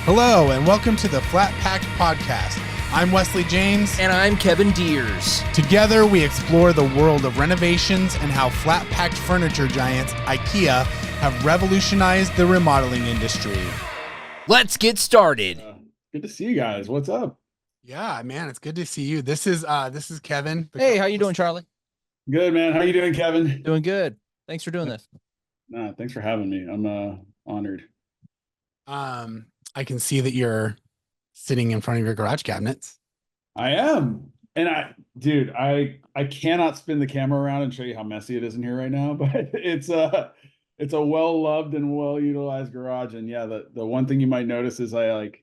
Hello, and welcome to the Flatpacked podcast. I'm Wesley James. And I'm Kevin Deers. Together, we explore the world of renovations and how flat-packed furniture giants IKEA have revolutionized the remodeling industry. Let's get started. Good to see you guys. What's up? Yeah, man, it's good to see you. This is Kevin. Hey, how you doing, Charlie? Good, man. How you doing, Kevin? Doing good. Thanks for doing this. Nah, thanks for having me. I'm honored. I can see that you're sitting in front of your garage cabinets. I am. And I cannot spin the camera around and show you how messy it is in here right now, but it's a well-loved and well-utilized garage. And yeah, the one thing you might notice is the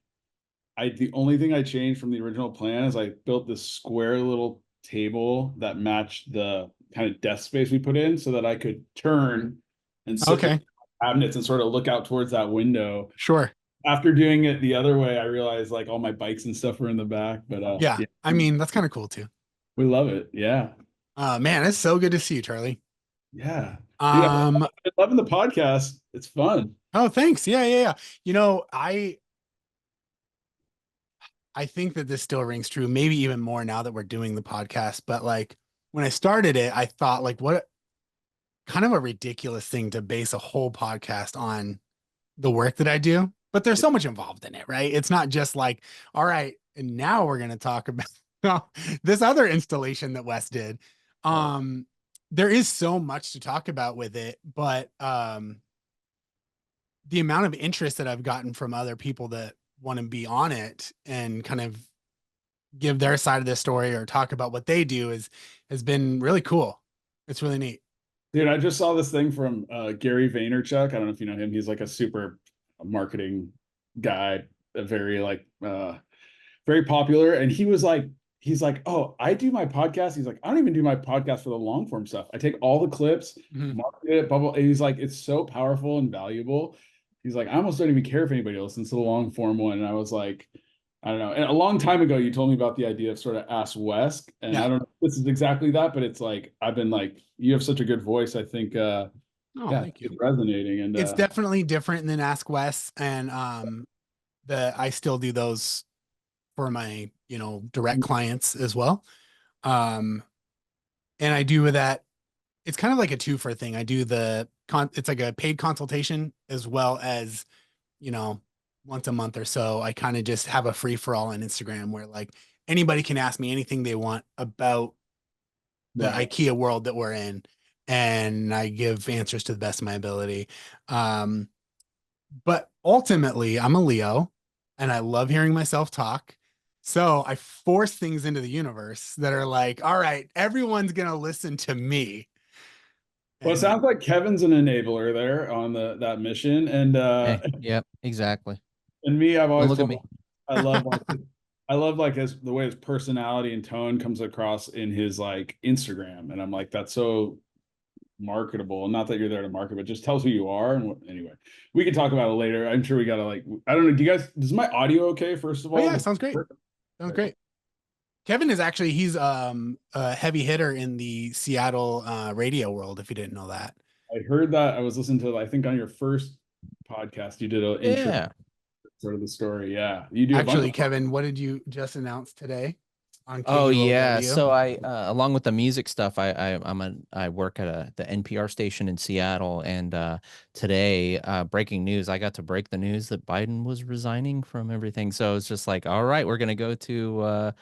only thing I changed from the original plan is I built this square little table that matched the kind of desk space we put in so that I could turn and sit in cabinets and sort of look out towards that window. Sure. After doing it the other way, I realized like all my bikes and stuff were in the back, but yeah, I mean, that's kind of cool too. We love it. Yeah. Man, it's so good to see you, Charlie. Yeah. I'm loving the podcast. It's fun. Oh, thanks. Yeah. You know, I think that this still rings true, maybe even more now that we're doing the podcast. But like when I started it, I thought like, what kind of a ridiculous thing to base a whole podcast on the work that I do. But there's so much involved in it, right? It's not just like, all right, and now we're going to talk about this other installation that Wes did. There is so much to talk about with it, but the amount of interest that I've gotten from other people that want to be on it and kind of give their side of the story or talk about what they do has been really cool. It's really neat. Dude, I just saw this thing from Gary Vaynerchuk. I don't know if you know him. He's like a super marketing guy, very popular. And he's like, oh, I do my podcast. He's like, I don't even do my podcast for the long form stuff. I take all the clips, market it, bubble. And he's like, it's so powerful and valuable. He's like, I almost don't even care if anybody listens to the long form one. And I was like, I don't know. And a long time ago, you told me about the idea of sort of Ask Wes. And I don't know if this is exactly that, but it's like, I've been like, you have such a good voice. I think, thank you. It's resonating. And it's definitely different than Ask Wes. And I still do those for my, direct clients as well. And I do with that. It's kind of like a two-for thing. I do it's like a paid consultation as well as, once a month or so, I kind of just have a free for all on Instagram where like anybody can ask me anything they want about the IKEA world that we're in. And I give answers to the best of my ability. But ultimately I'm a Leo and I love hearing myself talk. So I force things into the universe that are like, all right, everyone's going to listen to me. Well, it sounds like Kevin's an enabler there on that mission. And yep, exactly. And me, I've always look at me. I love the way his personality and tone comes across in his like Instagram. And I'm like, that's so marketable. And not that you're there to market, but just tells who you are. And anyway, we can talk about it later. I'm sure we gotta I don't know. Is my audio okay? First of all? Oh, yeah, sounds great. Sounds great. Kevin is actually, he's a heavy hitter in the Seattle radio world, if you didn't know that. I heard that. I was listening to, I think on your first podcast, you did an intro, sort of the story. Yeah. You do. Actually, Kevin, what did you just announce today? Radio? So I, along with the music stuff, I work at the NPR station in Seattle, and today, breaking news, I got to break the news that Biden was resigning from everything. So it's just like, all right, we're gonna go to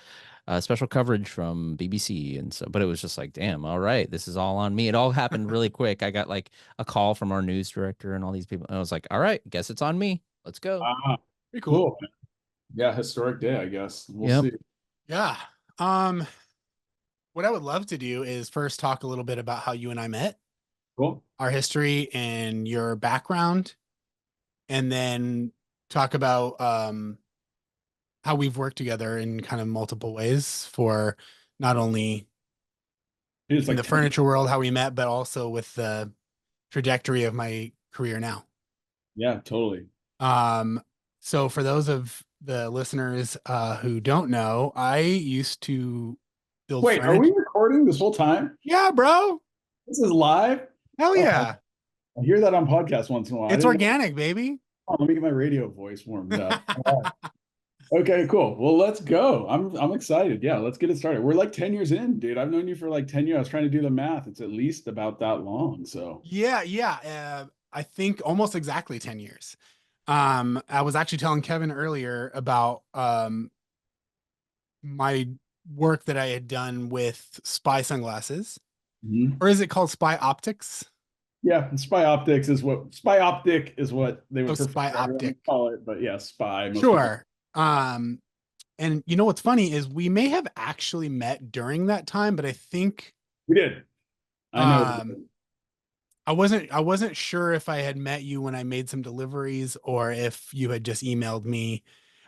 special coverage from BBC, and so, but it was just like, damn, all right, this is all on me. It all happened really quick. I got like a call from our news director and all these people, and I was like, all right, guess it's on me. Let's go. Pretty cool. Yeah, historic day, I guess. We'll see. Yeah. What I would love to do is first talk a little bit about how you and I met. Cool. Our history and your background, and then talk about how we've worked together in kind of multiple ways for not only in the furniture world, how we met, but also with the trajectory of my career now. Yeah, totally. So for those of the listeners who don't know, I used to build furniture. Are we recording this whole time? Yeah, bro. This is live? Hell yeah. I hear that on podcasts once in a while. It's organic, baby. Oh, let me get my radio voice warmed up. Okay, cool. Well, let's go. I'm excited. Yeah, let's get it started. We're like 10 years in, dude. I've known you for like 10 years. I was trying to do the math. It's at least about that long. So Yeah. I think almost exactly 10 years. I was actually telling Kevin earlier about my work that I had done with spy sunglasses, or is it called spy optics? Yeah, and spy optics is what spy optic is what they Oh, would prefer spy everyone to optic. call it. But yeah, spy. Most people. Sure. Um, and you know what's funny is we may have actually met during that time, but I think We did. I know. I wasn't sure if I had met you when I made some deliveries or if you had just emailed me.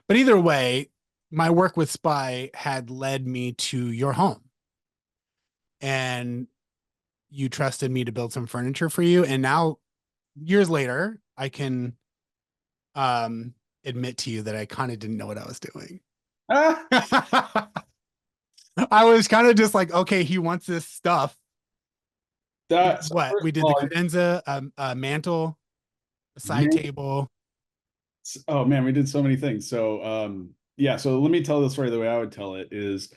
But either way, my work with Spy had led me to your home. And you trusted me to build some furniture for you. And now, years later, I can admit to you that I kind of didn't know what I was doing. I was kind of just like, okay, he wants this stuff. That's What we did, the credenza, a mantle, a side table. Oh man, we did so many things. So yeah, so let me tell the story the way I would tell it is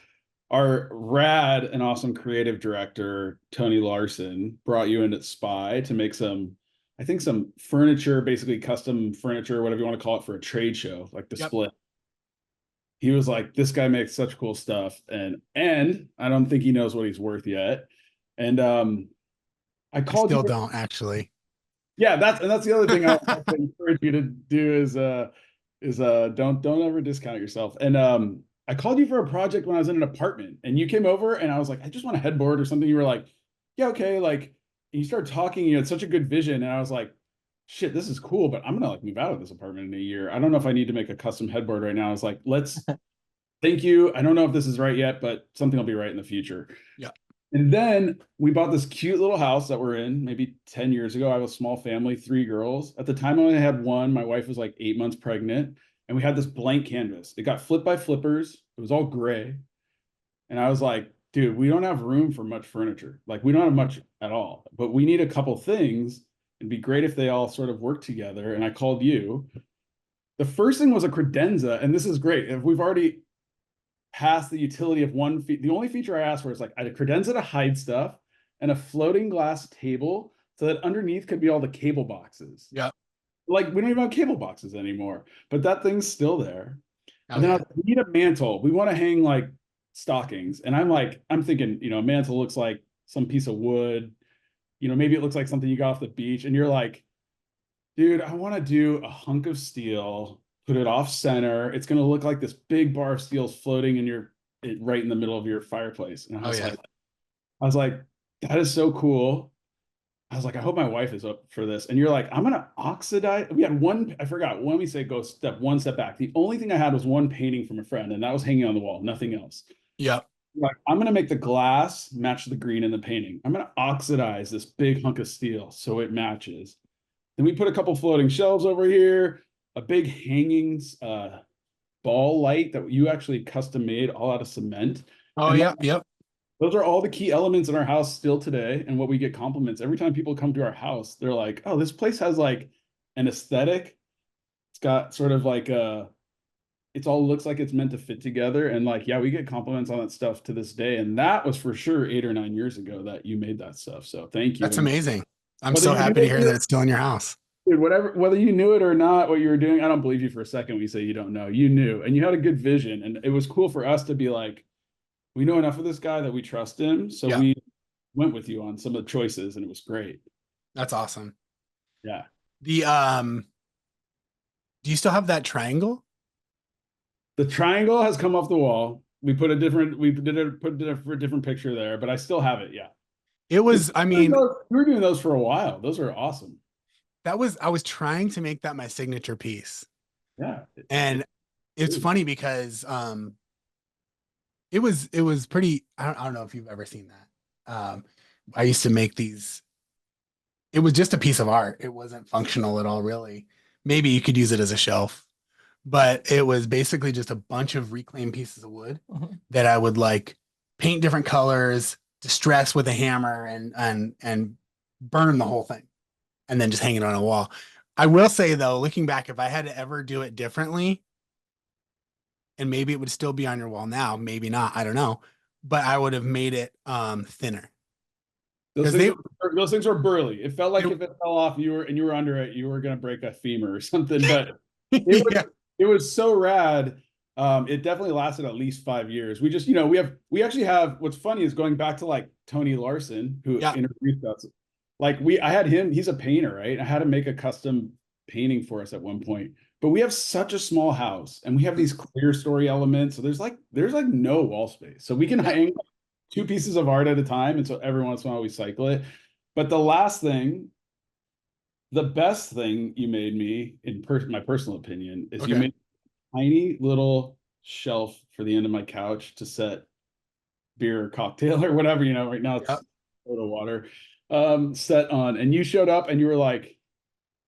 our rad and awesome creative director, Tony Larson, brought you in at Spy to make some, I think some furniture, basically custom furniture, whatever you want to call it, for a trade show, like the Split. He was like, this guy makes such cool stuff. And I don't think he knows what he's worth yet. And I still don't actually. Yeah, that's the other thing I would encourage you to do is don't ever discount yourself. And I called you for a project when I was in an apartment, and you came over, and I was like, I just want a headboard or something. You were like, yeah, okay. Like, and you started talking. You had such a good vision, and I was like, shit, this is cool, but I'm gonna like move out of this apartment in a year. I don't know if I need to make a custom headboard right now. I was like, let's. Thank you. I don't know if this is right yet, but something will be right in the future. Yeah. And then we bought this cute little house that we're in maybe 10 years ago. I have a small family, 3 girls. At the time, I only had one. My wife was like 8 months pregnant. And we had this blank canvas. It got flipped by flippers. It was all gray. And I was like, dude, we don't have room for much furniture. Like, we don't have much at all. But we need a couple things. It'd be great if they all sort of work together. And I called you. The first thing was a credenza. And this is great. If we've already past the utility of the only feature I asked for is like a credenza to hide stuff and a floating glass table so that underneath could be all the cable boxes. Yeah. Like we don't even have cable boxes anymore, but that thing's still there. And then we need a mantle. We want to hang like stockings. And I'm thinking, a mantle looks like some piece of wood. Maybe it looks like something you got off the beach. And you're like, dude, I want to do a hunk of steel, put it off center. It's going to look like this big bar of steel is floating right in the middle of your fireplace. And I was like, that is so cool. I was like, I hope my wife is up for this. And you're like, I'm going to oxidize. We had I forgot when we say go one step back. The only thing I had was one painting from a friend, and that was hanging on the wall, nothing else. Yeah. Like, I'm going to make the glass match the green in the painting. I'm going to oxidize this big hunk of steel so it matches. Then we put a couple floating shelves over here, a big hanging ball light that you actually custom made all out of cement. Oh, yeah. Yep. Those are all the key elements in our house still today. And what we get compliments every time people come to our house, they're like, oh, this place has like an aesthetic. It's got sort of like it all looks like it's meant to fit together. And like, yeah, we get compliments on that stuff to this day. And that was for sure 8 or 9 years ago that you made that stuff. So thank you. That's amazing. I'm so happy to hear that it's still in your house. Dude, whether you knew it or not, what you were doing, I don't believe you for a second when you say you don't know. You knew, and you had a good vision. And it was cool for us to be like, we know enough of this guy that we trust him. So we went with you on some of the choices, and it was great. That's awesome. Yeah. Do you still have that triangle? The triangle has come off the wall. We put a different picture there, but I still have it. Yeah. It was, we were doing those for a while. Those are awesome. I was trying to make that my signature piece. Yeah. And it's funny because it was pretty, I don't know if you've ever seen that. I used to make these. It was just a piece of art. It wasn't functional at all, really. Maybe you could use it as a shelf, but it was basically just a bunch of reclaimed pieces of wood that I would like paint different colors, distress with a hammer, and burn the whole thing, and then just hang it on a wall. I will say though, looking back, if I had to ever do it differently, and maybe it would still be on your wall now, maybe not, I don't know, but I would have made it thinner. Those Because things were, those things were burly. It felt like they if it fell off, you were under it, you were gonna break a femur or something. But it was yeah. it was so rad. It definitely lasted at least 5 years. We just, we actually have, what's funny is going back to like Tony Larson, who Yeah. introduced us. Like I had him, he's a painter, right? I had him make a custom painting for us at one point. But we have such a small house and we have these clear story elements. So there's like no wall space. So we can hang two pieces of art at a time. And so every once in a while we cycle it. But the best thing you made me, in my personal opinion, is you Okay. made a tiny little shelf for the end of my couch to set beer or cocktail or whatever, right now it's Yep. soda water, set on. And you showed up and you were like,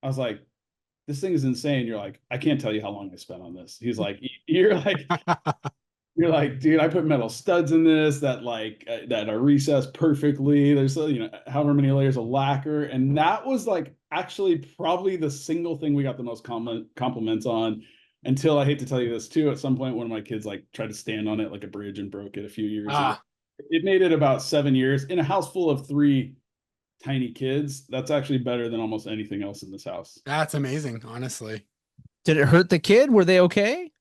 I was like, this thing is insane. You're like, I can't tell you how long I spent on this. He's like, you're like, dude, I put metal studs in this that are recessed perfectly. There's however many layers of lacquer, and that was like actually probably the single thing we got the most compliments on. Until, I hate to tell you this too, at some point one of my kids like tried to stand on it like a bridge and broke it a few years ago. Ah, It made it about 7 years in a house full of three tiny kids. That's actually better than almost anything else in this house. that's amazing, honestly. Did it hurt the kid? Were they okay?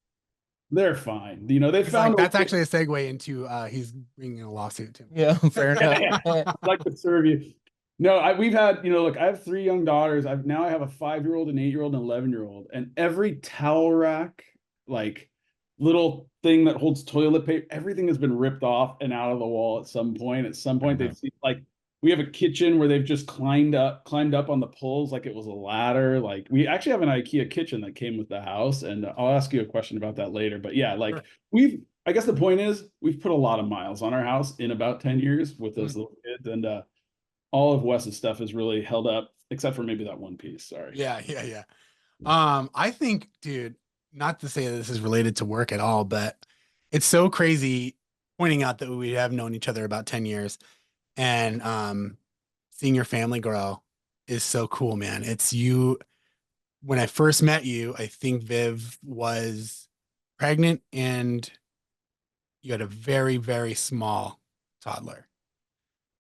They're fine. They It's found like that's actually a segue into he's bringing a lawsuit to me. Yeah, fair enough. I'd like to serve you. No, we've had, look, I have 3 young daughters. I have a 5-year-old, an 8-year-old, and an 11-year-old. And every towel rack, like little thing that holds toilet paper, everything has been ripped off and out of the wall at some point. At some point, they've seen, like, we have a kitchen where they've just climbed up on the poles like it was a ladder. Like, we actually have an IKEA kitchen that came with the house, and I'll ask you a question about that later. But yeah, like I guess the point is we've put a lot of miles on our house in about 10 years with those little kids, and all of Wes's stuff has really held up, except for maybe that one piece. Sorry. Yeah. I think, dude, not to say that this is related to work at all, but it's so crazy pointing out that we have known each other about 10 years and seeing your family grow is so cool, man. It's you. When I first met you, I think Viv was pregnant and you had a very, very small toddler.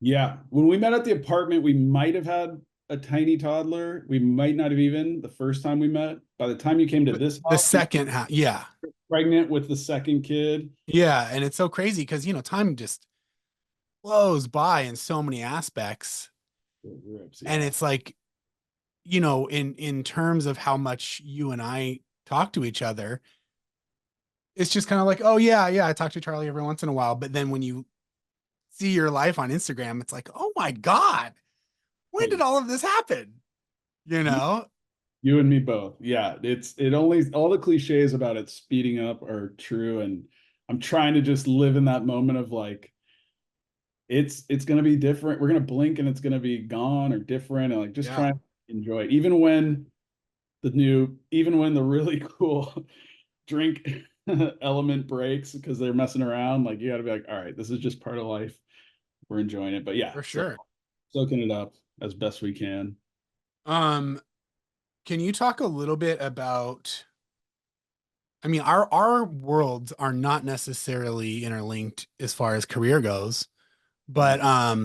Yeah. When we met at the apartment, we might have had a tiny toddler. We might not have even the first time we met. By the time you came to this The house, second half, yeah. pregnant with the second kid. Yeah. And it's so crazy because, time just blows by in so many aspects. And it's like, in terms of how much you and I talk to each other, it's just kind of like, oh yeah, I talk to Charlie every once in a while. But then when you see your life on Instagram, it's like, oh my God, when did all of this happen? You and me both. Yeah. All the cliches about it speeding up are true. And I'm trying to just live in that moment of like, it's going to be different. We're going to blink and it's going to be gone or different. And like, just trying to enjoy it. Even when the really cool drink element breaks because they're messing around, like you got to be like, all right, this is just part of life. We're enjoying it. But yeah, for sure. Soaking it up as best we can. Can you talk a little bit about, I mean, our worlds are not necessarily interlinked as far as career goes, but I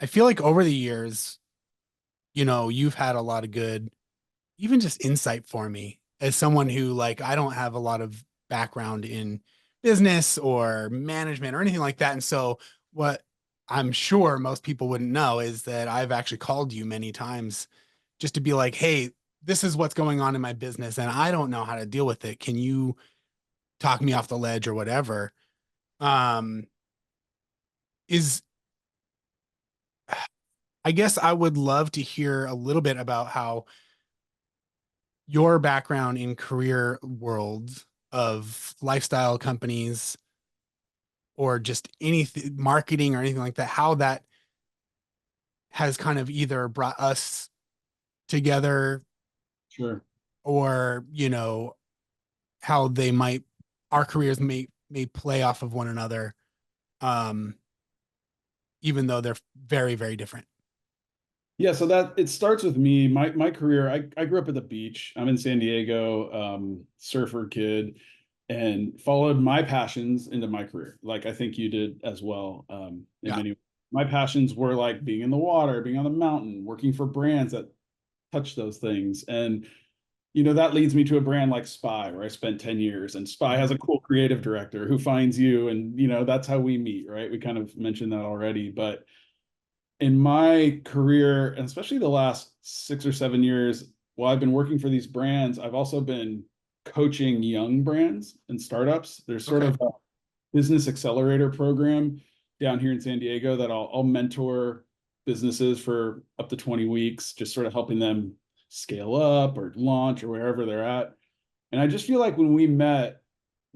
feel like over the years, you've had a lot of good, even just insight for me as someone who, like, I don't have a lot of background in business or management or anything like that. And so what I'm sure most people wouldn't know is that I've actually called you many times just to be like, hey, this is what's going on in my business and I don't know how to deal with it. Can you talk me off the ledge or whatever? Is I guess I would love to hear a little bit about how your background in career worlds of lifestyle companies or just anything, marketing or anything like that, how that has kind of either brought us together. Sure. Or, how our careers may play off of one another. Even though they're very, very different. Yeah, so that it starts with me. My career, I grew up at the beach. I'm in San Diego, surfer kid, and followed my passions into my career. Like I think you did as well. In Yeah. many, my passions were like being in the water, being on the mountain, working for brands that touch those things. And that leads me to a brand like Spy, where I spent 10 years. And Spy has a cool creative director who finds you, and that's how we meet, right? We kind of mentioned that already, but in my career, and especially the last 6 or 7 years, while I've been working for these brands, I've also been coaching young brands and startups. There's sort Okay. of a business accelerator program down here in San Diego that I'll mentor businesses for up to 20 weeks, just sort of helping them scale up or launch or wherever they're at. And I just feel like when we met,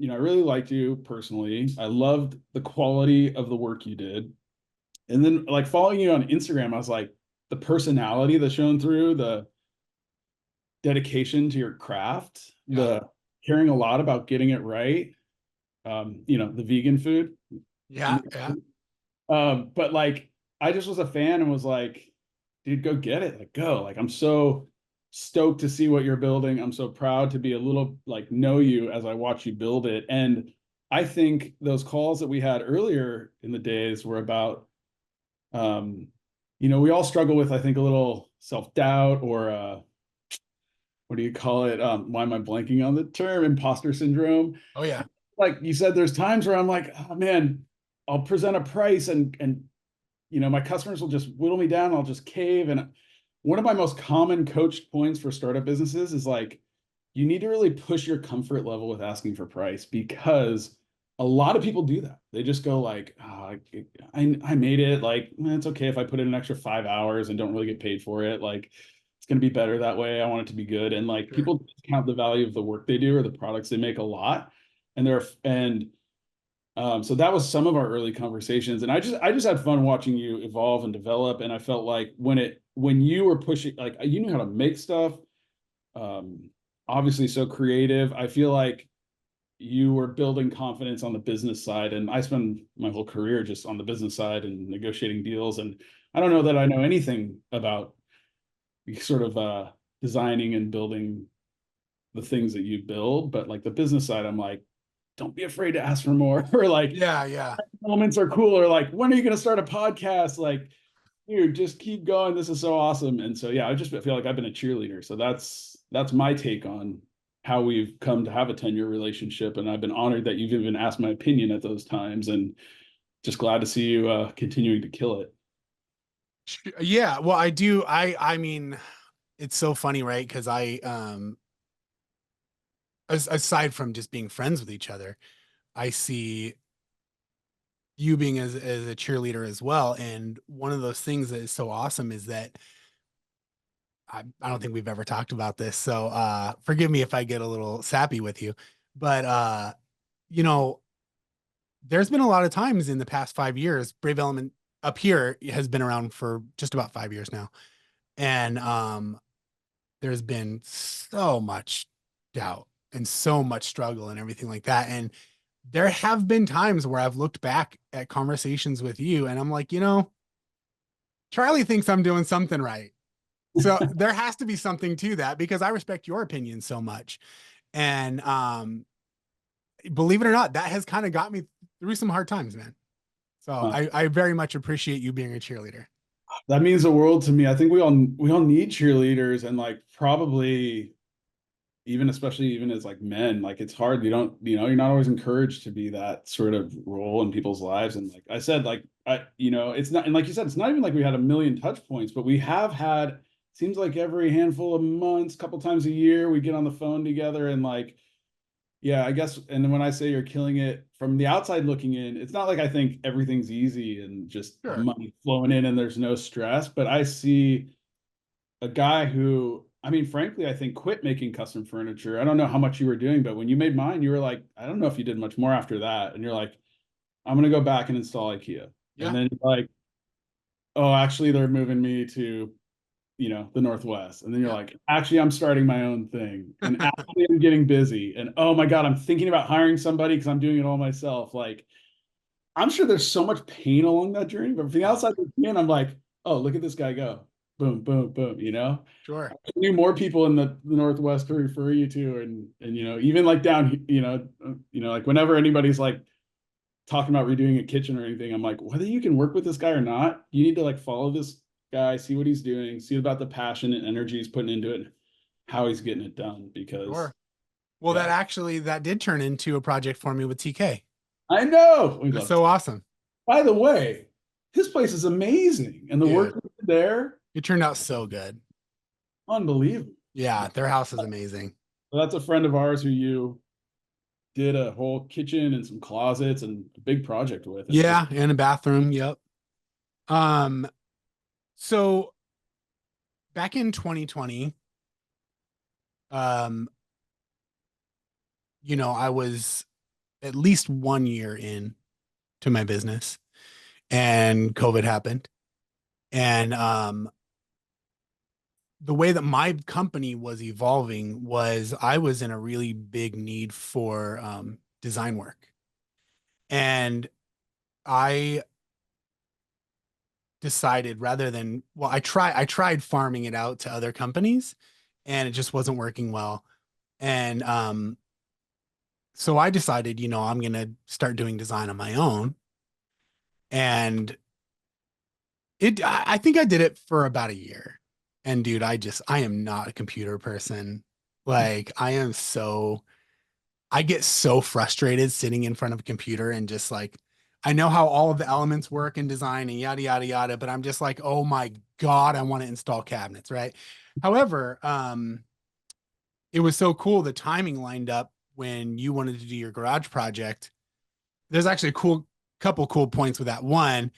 I really liked you personally. I loved the quality of the work you did. And then like following you on Instagram, I was like, the personality that's shown through, the dedication to your craft, Yeah. the caring a lot about getting it right. The vegan food. Yeah. Yeah. But like I just was a fan and was like, dude, go get it. Like go. Like I'm so stoked to see what you're building. I'm so proud to be a little like know you as I watch you build it. And I think those calls that we had earlier in the days were about we all struggle with, I think, a little self-doubt or what do you call it? Why am I blanking on the term? Imposter syndrome. Oh yeah. Like you said, there's times where I'm like, oh man, I'll present a price and my customers will just whittle me down. I'll just cave. And one of my most common coached points for startup businesses is like, you need to really push your comfort level with asking for price because a lot of people do that. They just go like, oh, I made it. Like, it's okay if I put in an extra 5 hours and don't really get paid for it. Like, it's going to be better that way. I want it to be good. And like, Sure. people discount the value of the work they do or the products they make a lot. So that was some of our early conversations. And I just had fun watching you evolve and develop. And I felt like when you were pushing, like you knew how to make stuff, obviously so creative. I feel like you were building confidence on the business side, and I spend my whole career just on the business side and negotiating deals. And I don't know that I know anything about sort of designing and building the things that you build, but like the business side, I'm like, don't be afraid to ask for more. Or like, Yeah. moments are cool. Or like, when are you going to start a podcast? Like, dude, just keep going. This is so awesome. And so, yeah, I just feel like I've been a cheerleader. So that's my take on how we've come to have a 10-year relationship. And I've been honored that you've even asked my opinion at those times, and just glad to see you continuing to kill it. Yeah. Well, I do. I mean, it's so funny, right? Because aside from just being friends with each other, I see you being as a cheerleader as well. And one of those things that is so awesome is that I don't think we've ever talked about this. So forgive me if I get a little sappy with you. But you know, there's been a lot of times in the past 5 years, Brave Element up here has been around for just about 5 years now. And there's been so much doubt and so much struggle and everything like that. And there have been times where I've looked back at conversations with you and I'm like, Charlie thinks I'm doing something right. So there has to be something to that because I respect your opinion so much. And believe it or not, that has kind of got me through some hard times, man. So I very much appreciate you being a cheerleader. That means the world to me. I think we all need cheerleaders, and like probably especially even as like men, like it's hard. You don't, you're not always encouraged to be that sort of role in people's lives. And like I said, like it's not, and like you said, it's not even like we had a million touch points, but we have had, seems like every handful of months, couple times a year, we get on the phone together and like, yeah, I guess. And then when I say you're killing it from the outside looking in, it's not like I think everything's easy and just Sure. money flowing in and there's no stress, but I see a guy who, I mean, frankly, I think quit making custom furniture. I don't know how much you were doing, but when you made mine, you were like, I don't know if you did much more after that. And you're like, I'm going to go back and install IKEA. Yeah. And then you're like, oh, actually, they're moving me to, the Northwest. And then you're like, actually, I'm starting my own thing. And actually, I'm getting busy. And oh my God, I'm thinking about hiring somebody because I'm doing it all myself. Like, I'm sure there's so much pain along that journey, but from the outside looking in, I'm like, oh, look at this guy go. boom, boom, boom, you know? Sure. I knew more people in the Northwest to refer you to. And, you know, even like down, like whenever anybody's like talking about redoing a kitchen or anything, I'm like, whether you can work with this guy or not, you need to like follow this guy, see what he's doing, see about the passion and energy he's putting into it, how he's getting it done. Because Sure. Well, yeah. that did turn into a project for me with TK. I know. We It's love so it. awesome. By the way, his place is amazing. And the Dude, work there, it turned out so good. unbelievable. Yeah, their house is amazing. So that's a friend of ours who you did a whole kitchen and some closets and a big project with. And Yeah, and a bathroom. Yep. Um, so back in 2020, um, I was at least 1 year in to my business and COVID happened. And the way that my company was evolving was I was in a really big need for design work. And I decided rather than, well, I tried farming it out to other companies and it just wasn't working well. And so I decided, I'm going to start doing design on my own. And I think I did it for about a year. And dude, I am not a computer person. Like I get so frustrated sitting in front of a computer and just like, I know how all of the elements work in design and yada, yada, yada, but I'm just like, oh my God, I want to install cabinets, right? However, it was so cool. The timing lined up when you wanted to do your garage project. There's actually couple cool points with that. One,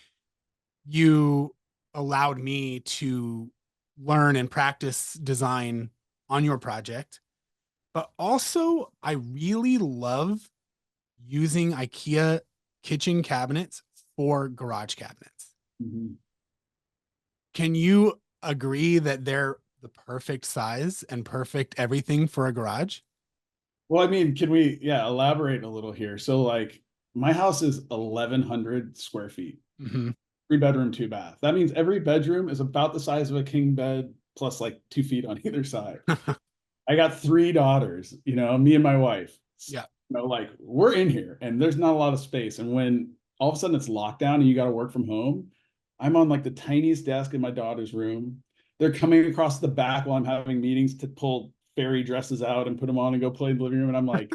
you allowed me to learn and practice design on your project. But also, I really love using IKEA kitchen cabinets for garage cabinets. mm-hmm. Can you agree that they're the perfect size and perfect everything for a garage? Well, I mean, can we, elaborate a little here? So, like, my house is 1,100 square feet, 3 bedroom, 2 bath. That means every bedroom is about the size of a king bed plus like 2 feet on either side. I got 3 daughters, me and my wife. Yeah. Like we're in here and there's not a lot of space. And when all of a sudden it's lockdown and you got to work from home, I'm on like the tiniest desk in my daughter's room. They're coming across the back while I'm having meetings to pull fairy dresses out and put them on and go play in the living room. And I'm like,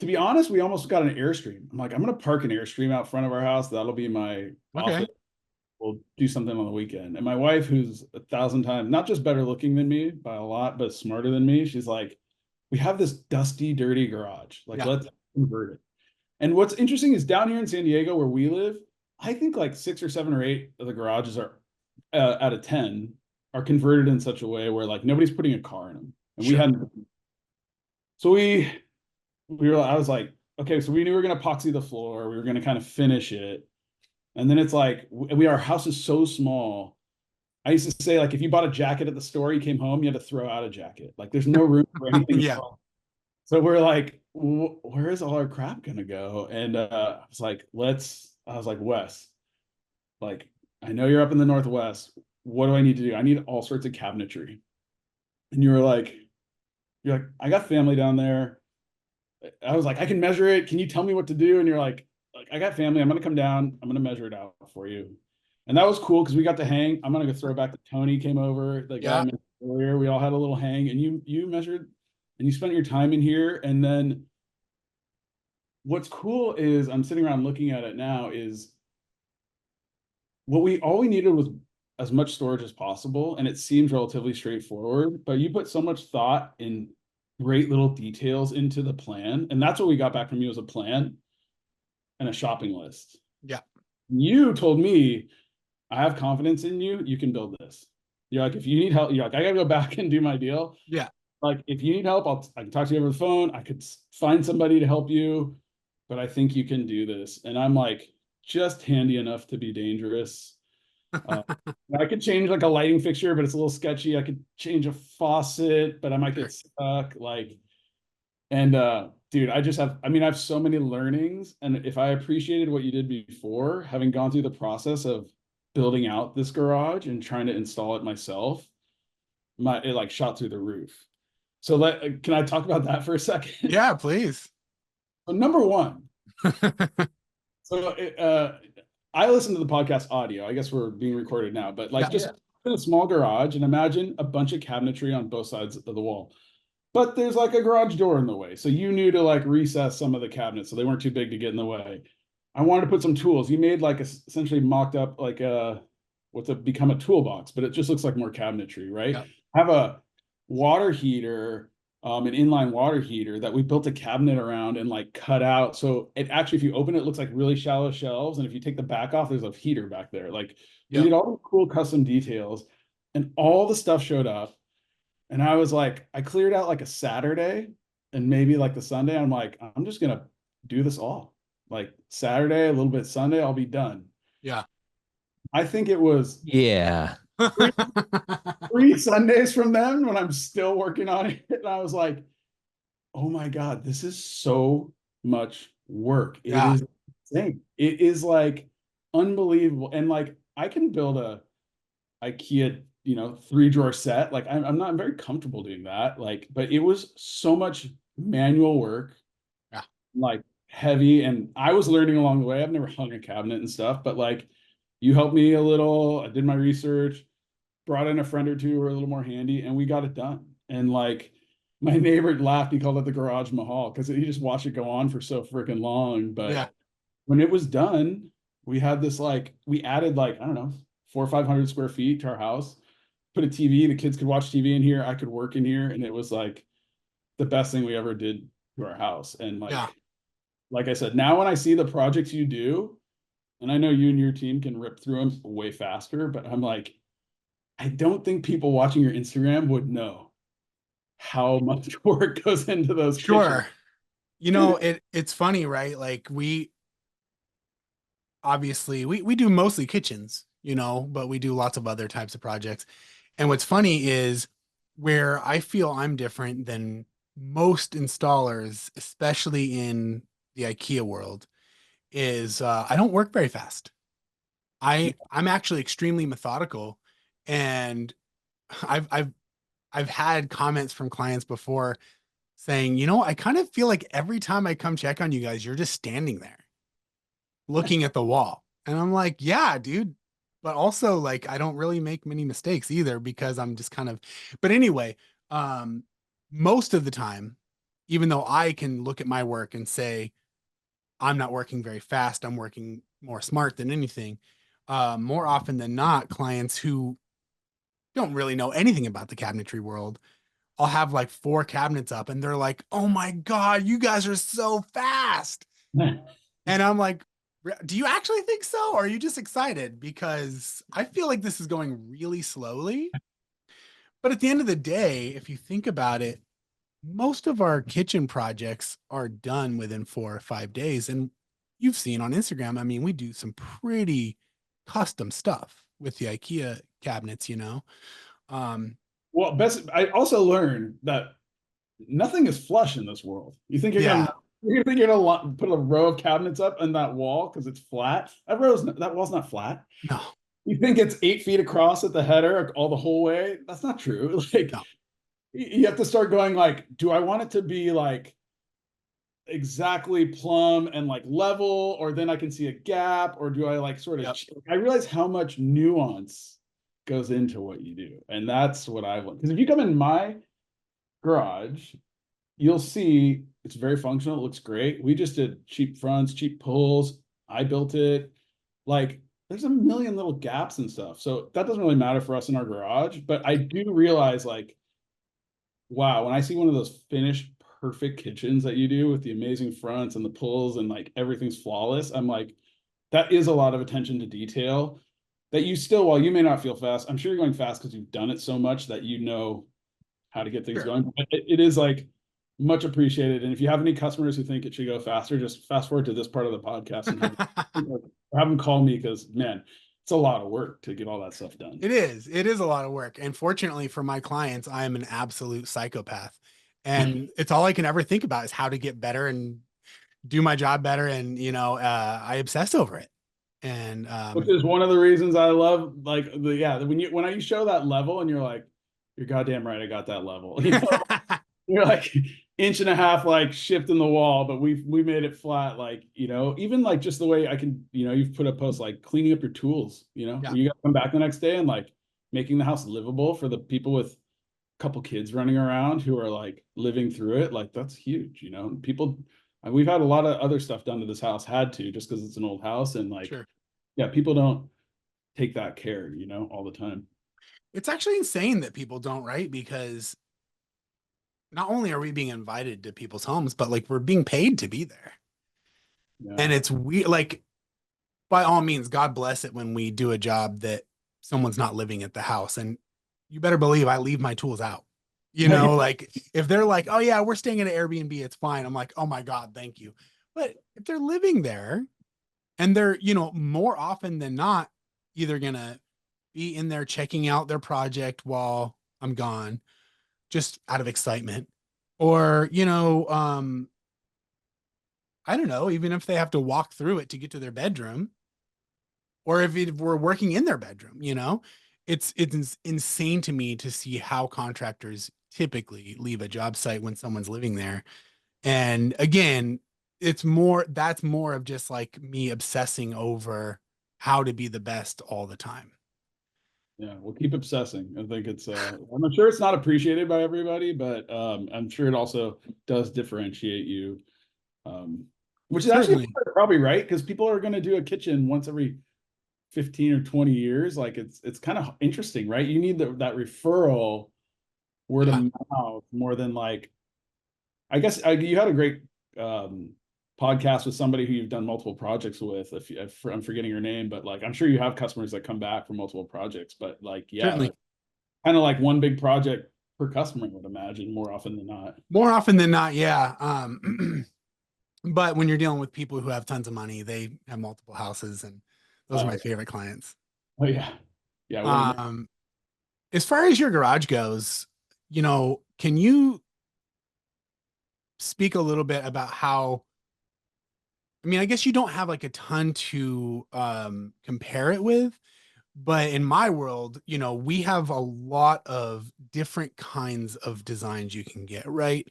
to be honest, we almost got an Airstream. I'm like, I'm going to park an Airstream out front of our house. That'll be my office. We'll do something on the weekend. And my wife, who's 1,000 times, not just better looking than me by a lot, but smarter than me, she's like, we have this dusty, dirty garage. Like, let's convert it. And what's interesting is down here in San Diego, where we live, I think like 6 or 7 or 8 of the garages are out of 10 are converted in such a way where like nobody's putting a car in them. And we hadn't. So I was like, okay, so we knew we were going to epoxy the floor. We were going to kind of finish it. And then it's like, our house is so small. I used to say, like, if you bought a jacket at the store, you came home, you had to throw out a jacket. Like, there's no room for anything. Yeah. So we're like, where is all our crap going to go? And I was like, Wes, like, I know you're up in the Northwest. What do I need to do? I need all sorts of cabinetry. And you're like, I got family down there. I was like, I can measure it. Can you tell me what to do? And you're like, I got family. I'm going to come down. I'm going to measure it out for you. And that was cool because we got to hang. I'm going to go throw back to Tony came over, the guy I mentioned earlier. We all had a little hang and you measured and you spent your time in here. And then what's cool is I'm sitting around looking at it now is all we needed was as much storage as possible. And it seems relatively straightforward, but you put so much thought and great little details into the plan. And that's what we got back from you as a plan and a shopping list. Yeah. You told me, I have confidence in you. You can build this. You're like, if you need help, you're like, I gotta go back and do my deal. Yeah. Like, if you need help, I can talk to you over the phone. I could find somebody to help you, but I think you can do this. And I'm like, just handy enough to be dangerous. I could change like a lighting fixture, but it's a little sketchy. I could change a faucet, but I might get stuck. Like, and dude, I have so many learnings. And if I appreciated what you did before, having gone through the process of building out this garage and trying to install it myself, it like shot through the roof. So can I talk about that for a second? Yeah, please. So number one, so I listen to the podcast audio. I guess we're being recorded now, but like just in a small garage and imagine a bunch of cabinetry on both sides of the wall. But there's like a garage door in the way. So you knew to like recess some of the cabinets so they weren't too big to get in the way. I wanted to put some tools. You made like essentially mocked up like become a toolbox, but it just looks like more cabinetry, right? Yeah. Have a water heater, an inline water heater that we built a cabinet around and like cut out. So it actually, if you open it, it looks like really shallow shelves. And if you take the back off, there's a heater back there. Like we did all the cool custom details and all the stuff showed up. And I was like, I cleared out like a Saturday and maybe like the Sunday. I'm like, I'm just going to do this all. Like Saturday, a little bit Sunday, I'll be done. Yeah. I think it was Yeah. three Sundays from then when I'm still working on it. And I was like, oh my God, this is so much work. It is insane. It is like unbelievable. And like I can build a IKEA 3-drawer set. Like I'm very comfortable doing that. Like, but it was so much manual work. Yeah. Like heavy. And I was learning along the way. I've never hung a cabinet and stuff, but like you helped me a little. I did my research, brought in a friend or two who were a little more handy, and we got it done. And like my neighbor laughed, he called it the Garage Mahal because he just watched it go on for so freaking long. But when it was done, we had this we added I don't know, 400 or 500 square feet to our house, put a TV, the kids could watch TV in here, I could work in here, and it was like the best thing we ever did to our house. And like I said, now when I see the projects you do, and I know you and your team can rip through them way faster, but I'm like, I don't think people watching your Instagram would know how much work goes into those kitchens. It's funny, right? Like obviously we do mostly kitchens, but we do lots of other types of projects. And what's funny is where I feel I'm different than most installers, especially in the IKEA world, is I don't work very fast. I'm actually extremely methodical, and I've had comments from clients before saying, I kind of feel like every time I come check on you guys, you're just standing there looking at the wall. And I'm like, yeah, dude. But also like, I don't really make many mistakes either because I'm just but anyway, most of the time, even though I can look at my work and say, I'm not working very fast, I'm working more smart than anything. More often than not, clients who don't really know anything about the cabinetry world, I'll have like 4 cabinets up and they're like, oh my God, you guys are so fast. And I'm like, do you actually think so? Or are you just excited? Because I feel like this is going really slowly. But at the end of the day, if you think about it, most of our kitchen projects are done within 4 or 5 days. And you've seen on Instagram, I mean, we do some pretty custom stuff with the IKEA cabinets, Well, I also learned that nothing is flush in this world. You think you're gonna put a row of cabinets up on that wall because it's flat? That wall's not flat. No. You think it's 8 feet across at the header all the whole way? That's not true. Like no. You have to start going like, do I want it to be like exactly plumb and like level, or then I can see a gap, or do I like sort of? I realize how much nuance goes into what you do, and that's what I've learned. Because if you come in my garage, you'll see it's very functional. It looks great. We just did cheap fronts, cheap pulls. I built it. Like there's a million little gaps and stuff. So that doesn't really matter for us in our garage. But I do realize like, wow, when I see one of those finished perfect kitchens that you do with the amazing fronts and the pulls and like everything's flawless, I'm like, that is a lot of attention to detail that you still, while you may not feel fast, I'm sure you're going fast because you've done it so much that you know how to get things going. It is like much appreciated. And if you have any customers who think it should go faster, just fast forward to this part of the podcast and have them call me because, man, it's a lot of work to get all that stuff done. It is a lot of work. And fortunately for my clients, I am an absolute psychopath. And it's all I can ever think about is how to get better and do my job better. And, I obsess over it. And which is one of the reasons I love like when you show that level and you're like, you're goddamn right, I got that level. You know, you're like inch and a half like shift in the wall, but we made it flat. Like, you know, even like just the way I can, you know, you've put a post like cleaning up your tools, you know, Yeah. when you got to come back the next day and like making the house livable for the people with a couple kids running around who are like living through it. Like that's huge, you know. People, we've had a lot of other stuff done to this house, had to, just because it's an old house, and like, Sure. yeah, people don't take that care, you know, all the time. It's actually insane that people don't, right? Because not only are we being invited to people's homes, but like we're being paid to be there. Yeah. And it's weird, like by all means, God bless it when we do a job that someone's not living at the house. And you better believe I leave my tools out. You know, like if they're like, oh yeah, we're staying at an Airbnb, it's fine. I'm like, oh my God, thank you. But if they're living there and they're, you know, more often than not, either gonna be in there checking out their project while I'm gone, just out of excitement. Or, you know, I don't know, even if they have to walk through it to get to their bedroom, or if we're working in their bedroom, you know, it's insane to me to see how contractors typically leave a job site when someone's living there. And again, that's more of just like me obsessing over how to be the best all the time. Yeah, we'll keep obsessing. I think it's I'm sure it's not appreciated by everybody, but I'm sure it also does differentiate you. Which is actually Certainly. probably right, because people are going to do a kitchen once every 15 or 20 years. Like it's kind of interesting, right? You need that referral word of Yeah. mouth more than like, I guess you had a great podcast with somebody who you've done multiple projects with. If I'm forgetting your name, but like I'm sure you have customers that come back for multiple projects. But like, yeah, Certainly. like kind of like one big project per customer, I would imagine, more often than not. More often than not, yeah. But when you're dealing with people who have tons of money, they have multiple houses, and those are my favorite clients. Oh yeah, yeah. Um, as far as your garage goes, you know, can you speak a little bit about how, I mean, I guess you don't have like a ton to compare it with, but in my world, you know, we have a lot of different kinds of designs you can get, right?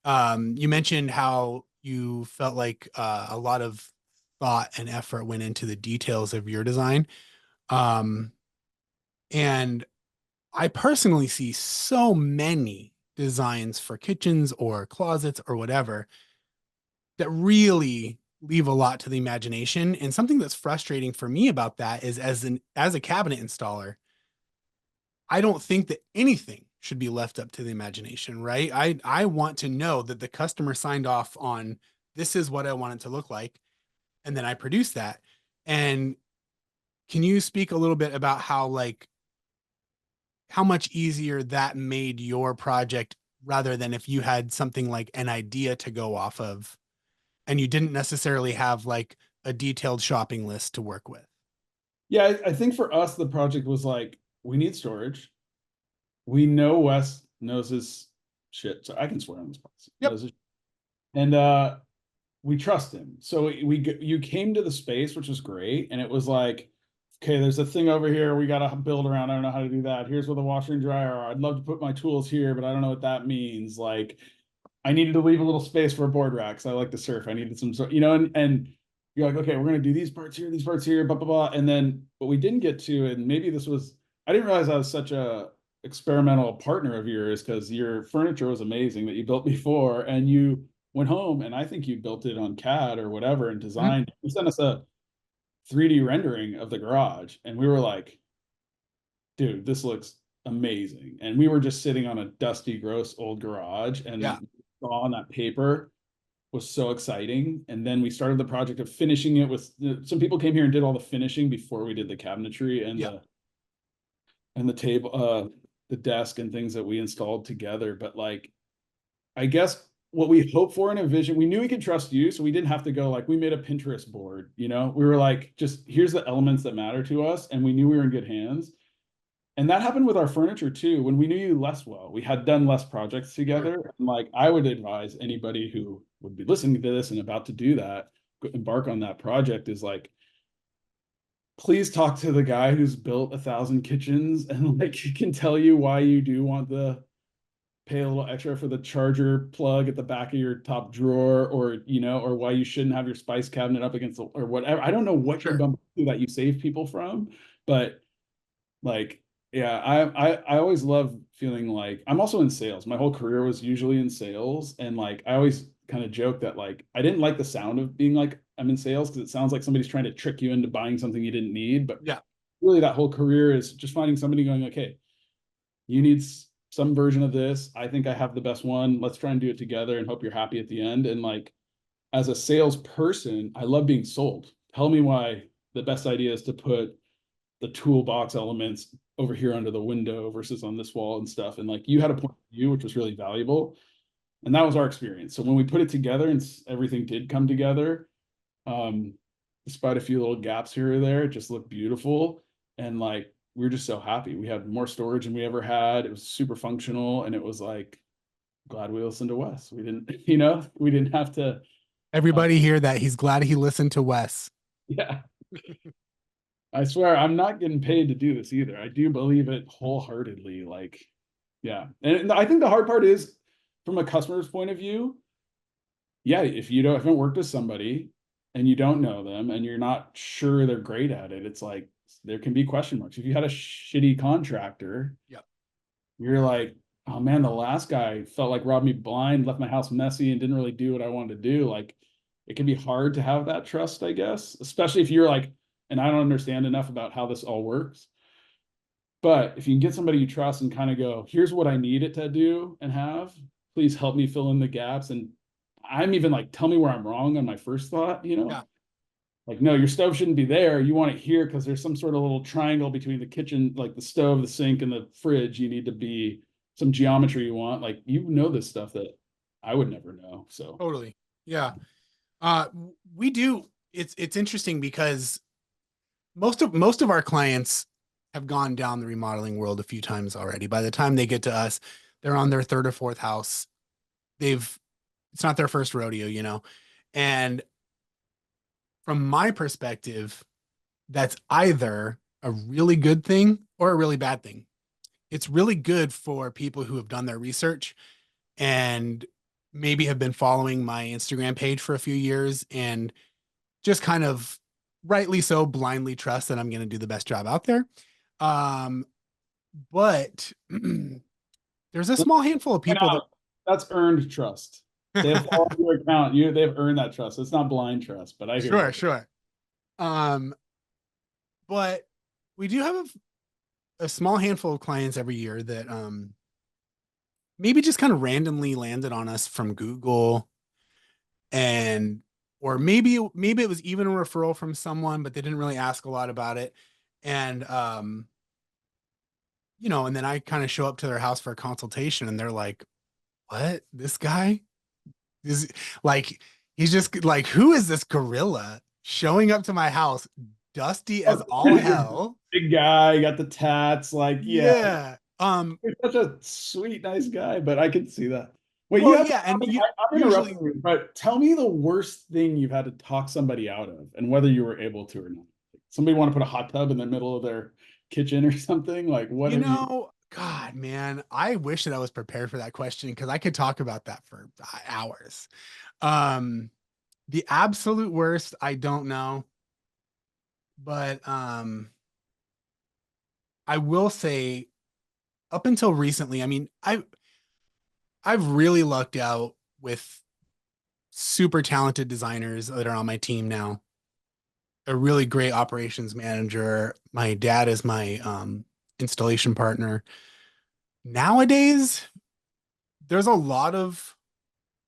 You mentioned how you felt like a lot of thought and effort went into the details of your design. Um, and I personally see so many designs for kitchens or closets or whatever that really leave a lot to the imagination. And something that's frustrating for me about that is as a cabinet installer, I don't think that anything should be left up to the imagination, right? I want to know that the customer signed off on this is what I want it to look like, and then I produce that. And can you speak a little bit about how like how much easier that made your project rather than if you had something like an idea to go off of and you didn't necessarily have like a detailed shopping list to work with? Yeah, I think for us the project was like, we need storage. We know Wes knows his shit, so I can swear on this place. Yep. And we trust him. So you came to the space, which was great, and it was like, okay, there's a thing over here we got to build around. I don't know how to do that. Here's where the washer and dryer are. I'd love to put my tools here, but I don't know what that means. Like, I needed to leave a little space for a board rack because I like to surf. I needed some sort, you know, and you're like, okay, we're gonna do these parts here, blah blah blah. And then what we didn't get to, and maybe this was, I didn't realize I was such a experimental partner of yours because your furniture was amazing that you built before, and you went home and I think you built it on CAD or whatever and Mhm. designed. You sent us a 3D rendering of the garage, and we were like, dude, this looks amazing. And we were just sitting on a dusty, gross old garage, Yeah. and saw on that paper was so exciting. And then we started the project of finishing it with some people came here and did all the finishing before we did the cabinetry and Yeah. the table, the desk and things that we installed together. But like, I guess what we hoped for in a vision, we knew we could trust you. So we didn't have to go like, we made a Pinterest board, you know, we were like, just here's the elements that matter to us. And we knew we were in good hands. And that happened with our furniture too. When we knew you less well, we had done less projects Sure. together. And like, I would advise anybody who would be listening to this and about to do that, embark on that project, is like, please talk to the guy who's built 1,000 kitchens and like can tell you why you do want the pay a little extra for the charger plug at the back of your top drawer, or or why you shouldn't have your spice cabinet up against or whatever. I don't know what you bump into that you save people from, but like, yeah, I always love feeling like I'm also in sales. My whole career was usually in sales, and like I always kind of joke that like I didn't like the sound of being like I'm in sales because it sounds like somebody's trying to trick you into buying something you didn't need. But Yeah. really, that whole career is just finding somebody going, okay, you need some version of this. I think I have the best one. Let's try and do it together and hope you're happy at the end. And like, as a salesperson, I love being sold. Tell me why the best idea is to put the toolbox elements over here under the window versus on this wall and stuff. And like, you had a point of view, which was really valuable. And that was our experience. So when we put it together and everything did come together, despite a few little gaps here or there, it just looked beautiful. And like, we were just so happy. We had more storage than we ever had. It was super functional. And it was like, glad we listened to Wes. We didn't, we didn't have to. Everybody hear that. He's glad he listened to Wes. Yeah. I swear, I'm not getting paid to do this either. I do believe it wholeheartedly. Like, yeah. And I think the hard part is from a customer's point of view. Yeah. If you haven't worked with somebody and you don't know them and you're not sure they're great at it, it's like, there can be question marks. If you had a shitty contractor, yep, you're like, oh man, the last guy felt like robbed me blind, left my house messy, and didn't really do what I wanted to do. Like, it can be hard to have that trust, I guess, especially if you're like, and I don't understand enough about how this all works. But if you can get somebody you trust and kind of go, here's what I need it to do and have, please help me fill in the gaps. And I'm even like, tell me where I'm wrong on my first thought, Yeah. Like, no, your stove shouldn't be there. You want it here because there's some sort of little triangle between the kitchen, like the stove, the sink, and the fridge. You need to be some geometry you want. Like, this stuff that I would never know. So totally. Yeah. We do. It's interesting because most of our clients have gone down the remodeling world a few times already. By the time they get to us, they're on their third or fourth house. It's not their first rodeo, and from my perspective, that's either a really good thing or a really bad thing. It's really good for people who have done their research and maybe have been following my Instagram page for a few years and just kind of rightly so blindly trust that I'm going to do the best job out there. But there's a small handful of people that's earned trust. They have followed your account. They've earned that trust. It's not blind trust, but I hear sure. But we do have a small handful of clients every year that maybe just kind of randomly landed on us from Google, or maybe it was even a referral from someone, but they didn't really ask a lot about it. And and then I kind of show up to their house for a consultation and they're like, what? This guy is like, he's just like, who is this gorilla showing up to my house dusty as all hell? Big guy, got the tats, like, yeah. You're such a sweet, nice guy, but I can see that. Wait, well, yeah, and I'm interrupting you, but tell me the worst thing you've had to talk somebody out of, and whether you were able to or not. Somebody want to put a hot tub in the middle of their kitchen or something? Like, what? God, man, I wish that I was prepared for that question because I could talk about that for hours. The absolute worst, I don't know, but I will say, up until recently, I mean, I've really lucked out with super talented designers that are on my team now. A really great operations manager. My dad is my installation partner. Nowadays, there's a lot of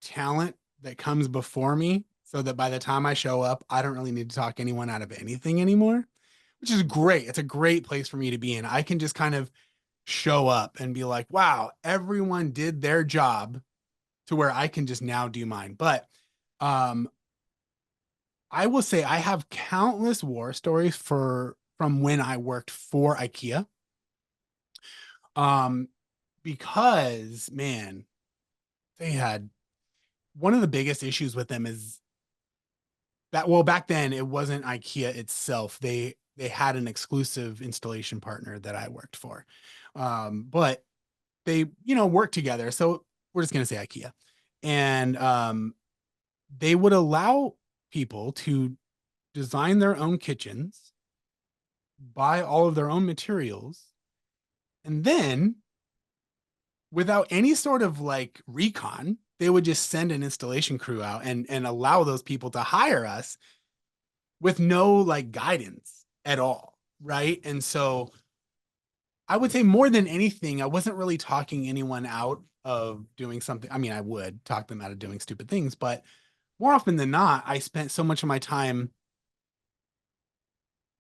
talent that comes before me so that by the time I show up, I don't really need to talk anyone out of anything anymore, which is great. It's a great place for me to be in. I can just kind of show up and be like, wow, everyone did their job, to where I can just now do mine. But I will say I have countless war stories from when I worked for IKEA. Because man, they had one of the biggest issues with them is that, well, back then it wasn't IKEA itself. They they had an exclusive installation partner that I worked for. But they, work together. So we're just going to say IKEA. And they would allow people to design their own kitchens, buy all of their own materials, and then without any sort of like recon, they would just send an installation crew out and allow those people to hire us with no like guidance at all. Right. And so I would say more than anything, I wasn't really talking anyone out of doing something. I mean, I would talk them out of doing stupid things, but more often than not, I spent so much of my time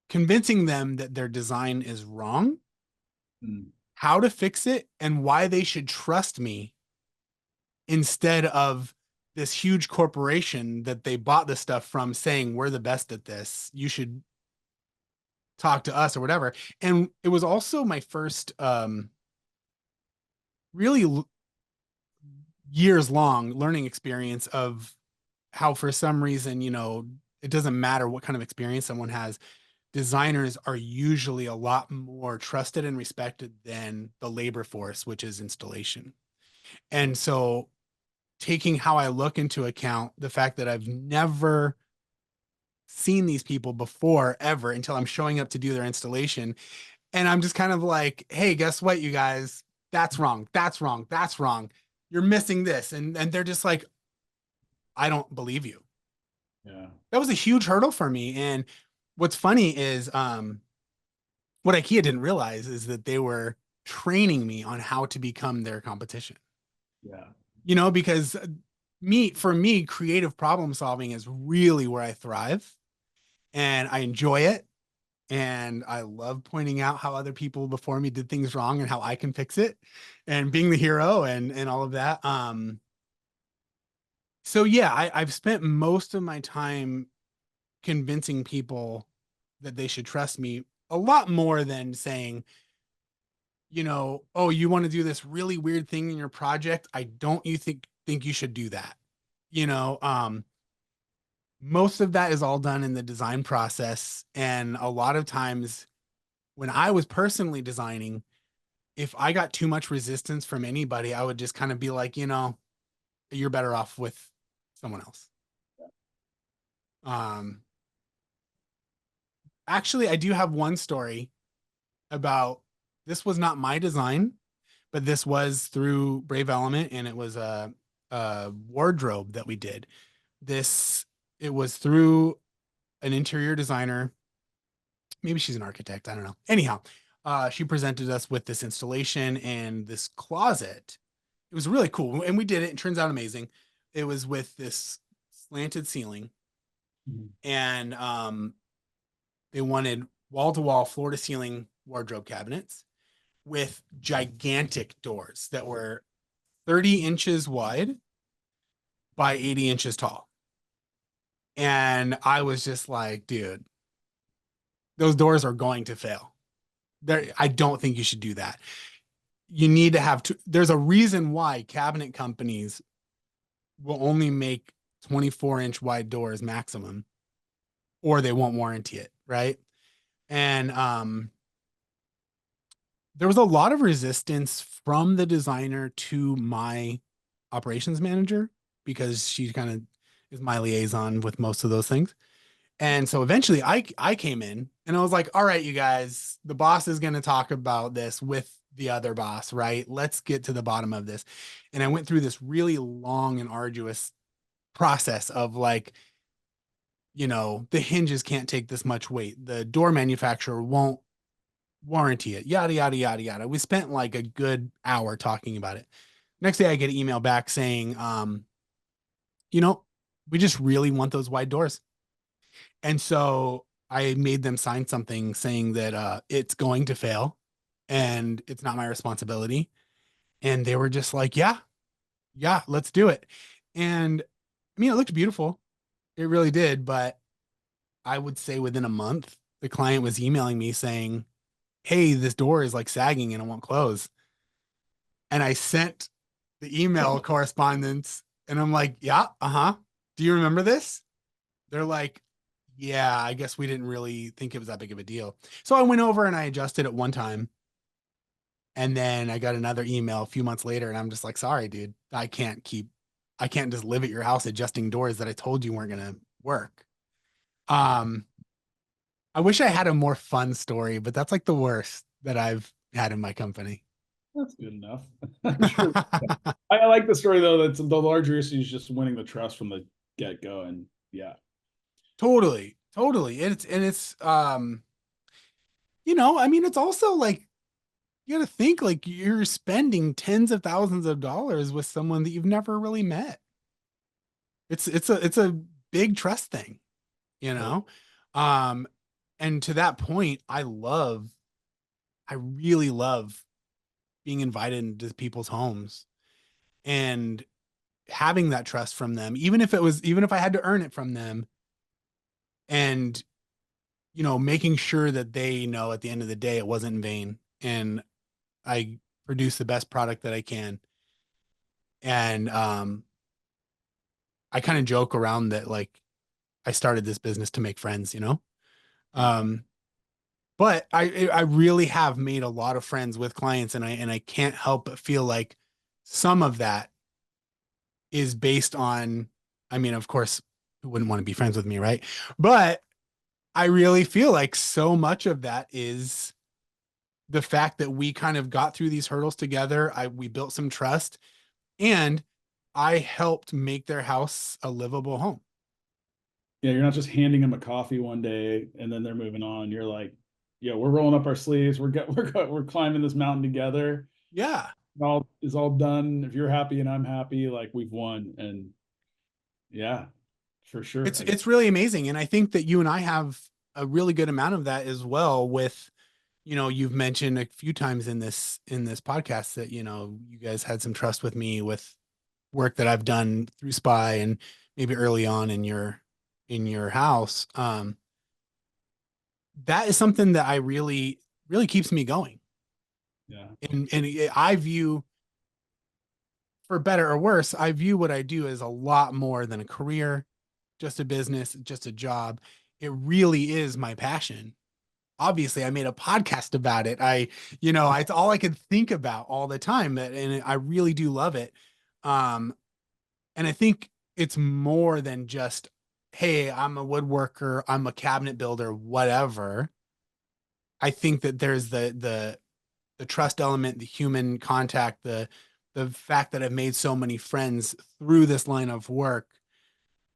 convincing them that their design is wrong, how to fix it, and why they should trust me instead of this huge corporation that they bought this stuff from saying, we're the best at this. You should talk to us or whatever. And it was also my first really years long learning experience of how for some reason, it doesn't matter what kind of experience someone has. Designers are usually a lot more trusted and respected than the labor force, which is installation. And so taking how I look into account, the fact that I've never seen these people before ever until I'm showing up to do their installation. And I'm just kind of like, hey, guess what, you guys? That's wrong. That's wrong. That's wrong. You're missing this. And they're just like, I don't believe you. Yeah. That was a huge hurdle for me. And what's funny is what IKEA didn't realize is that they were training me on how to become their competition. Yeah. Because for me, creative problem solving is really where I thrive and I enjoy it. And I love pointing out how other people before me did things wrong and how I can fix it and being the hero and all of that. So yeah, I've spent most of my time convincing people that they should trust me a lot more than saying, oh, you want to do this really weird thing in your project. I don't you think you should do that. Most of that is all done in the design process. And a lot of times when I was personally designing, if I got too much resistance from anybody, I would just kind of be like, you're better off with someone else. Actually, I do have one story about this was not my design, but this was through Brave Element, and it was a wardrobe that we did. It was through an interior designer. Maybe she's an architect. I don't know. Anyhow, she presented us with this installation and this closet. It was really cool. And we did it. It turns out amazing. It was with this slanted ceiling. And they wanted wall-to-wall, floor-to-ceiling wardrobe cabinets with gigantic doors that were 30 inches wide by 80 inches tall. And I was just like, dude, those doors are going to fail. I don't think you should do that. You need to have there's a reason why cabinet companies will only make 24-inch wide doors maximum, or they won't warranty it, right? And there was a lot of resistance from the designer to my operations manager because she kind of is my liaison with most of those things. And so eventually I came in and I was like, all right, you guys, the boss is going to talk about this with the other boss, right? Let's get to the bottom of this. And I went through this really long and arduous process of like, the hinges can't take this much weight. The door manufacturer won't warranty it, yada, yada, yada, yada. We spent like a good hour talking about it. Next day I get an email back saying, we just really want those wide doors. And so I made them sign something saying that it's going to fail and it's not my responsibility. And they were just like, yeah, let's do it. And I mean, it looked beautiful. It really did. But I would say within a month, the client was emailing me saying, hey, this door is like sagging and it won't close. And I sent the email correspondence and I'm like, yeah, do you remember this? They're like, yeah, I guess we didn't really think it was that big of a deal. So I went over and I adjusted it one time. And then I got another email a few months later, and I'm just like, sorry, dude, I can't just live at your house adjusting doors that I told you weren't gonna work. Um, I wish I had a more fun story, but that's like the worst that I've had in my company. That's good enough. I'm sure. I like the story though. That's the larger issue is just winning the trust from the get go, and yeah, Totally, totally. It's I mean, it's also like you got to think like you're spending tens of thousands of dollars with someone that you've never really met. It's a big trust thing, you know? Um, and to that point, I really love being invited into people's homes and having that trust from them, even if I had to earn it from them, and making sure that they know at the end of the day it wasn't in vain and I produce the best product that I can. And I kind of joke around that like I started this business to make friends. Um, but I really have made a lot of friends with clients, and I can't help but feel like some of that is based on, I mean, of course, who wouldn't want to be friends with me, right? But I really feel like so much of that is the fact that we kind of got through these hurdles together. We built some trust, and I helped make their house a livable home. yeah, you're not just handing them a coffee one day and then they're moving on. You're like, yeah, we're rolling up our sleeves. We're climbing this mountain together. Yeah. All is all done. If you're happy and I'm happy, like we've won. And yeah, for sure. It's really amazing. And I think that you and I have a really good amount of that as well with, you've mentioned a few times in this podcast that, you guys had some trust with me with work that I've done through Spy and maybe early on in your house. That is something that I really, really keeps me going. Yeah. And I view, for better or worse, I view what I do as a lot more than a career, just a business, just a job. It really is my passion. Obviously, I made a podcast about it. It's all I could think about all the time, and I really do love it. Um, and I think it's more than just, hey, I'm a woodworker, I'm a cabinet builder, whatever. I think that there's the trust element, the human contact, the fact that I've made so many friends through this line of work.